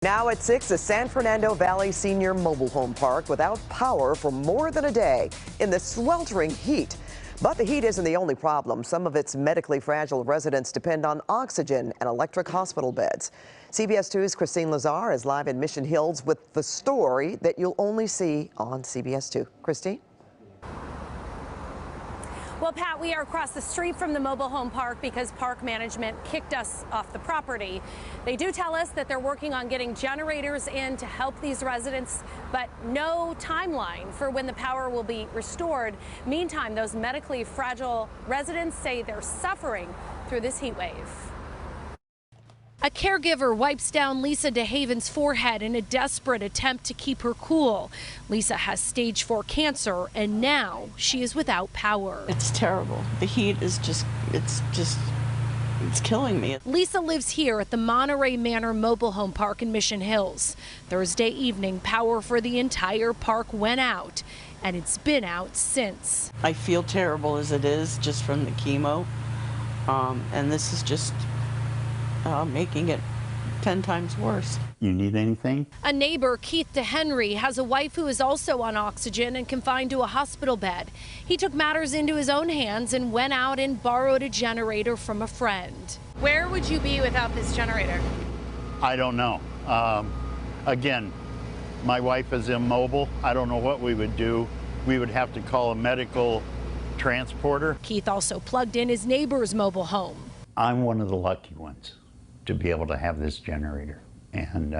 Now at 6, a San Fernando Valley Senior Mobile Home Park without power for more than a day in the sweltering heat. But the heat isn't the only problem. Some of its medically fragile residents depend on oxygen and electric hospital beds. CBS 2's Kristine Lazar is live in Mission Hills with the story that you'll only see on CBS 2. Kristine? Well, Pat, we are across the street from the mobile home park because park management kicked us off the property. They do tell us that they're working on getting generators in to help these residents, but no timeline for when the power will be restored. Meantime, those medically fragile residents say they're suffering through this heat wave. A caregiver wipes down Lisa DeHaven's forehead in a desperate attempt to keep her cool. Lisa has stage 4 cancer, and now she is without power. It's terrible. The heat is it's killing me. Lisa lives here at the Monterey Manor Mobile Home Park in Mission Hills. Thursday evening, power for the entire park went out, and it's been out since. I feel terrible as it is just from the chemo, and this is just making it 10 times worse. You need anything? A neighbor, Keith DeHenry, has a wife who is also on oxygen and confined to a hospital bed. He took matters into his own hands and went out and borrowed a generator from a friend. Where would you be without this generator? I don't know. Again, my wife is immobile. I don't know what we would do. We would have to call a medical transporter. Keith also plugged in his neighbor's mobile home. I'm one of the lucky ones to be able to have this generator, and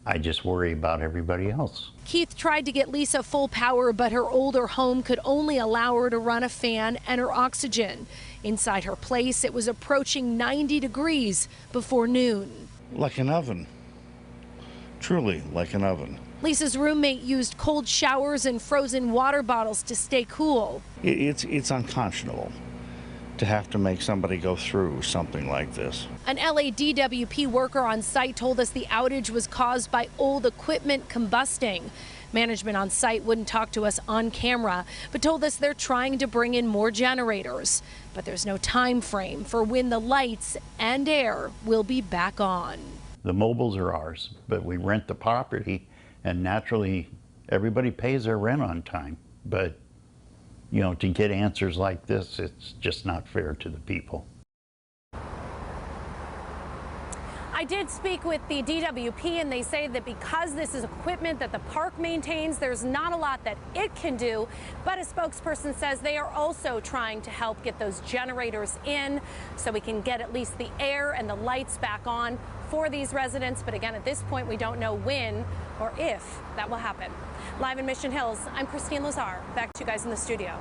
I just worry about everybody else. Keith tried to get Lisa full power, but her older home could only allow her to run a fan and her oxygen. Inside her place, it was approaching 90 degrees before noon. Like an oven. Truly like an oven. Lisa's roommate used cold showers and frozen water bottles to stay cool. It's unconscionable to have to make somebody go through something like this. An LA DWP worker on site told us the outage was caused by old equipment combusting. Management on site wouldn't talk to us on camera, but told us they're trying to bring in more generators. But there's no time frame for when the lights and air will be back on. The mobiles are ours, but we rent the property, and naturally everybody pays their rent on time. But you know, to get answers like this, it's just not fair to the people. I did speak with the DWP, and they say that because this is equipment that the park maintains, there's not a lot that it can do. But a spokesperson says they are also trying to help get those generators in so we can get at least the air and the lights back on for these residents. But again, at this point, we don't know when or if that will happen. Live in Mission Hills, I'm Kristine Lazar. Back to you guys in the studio.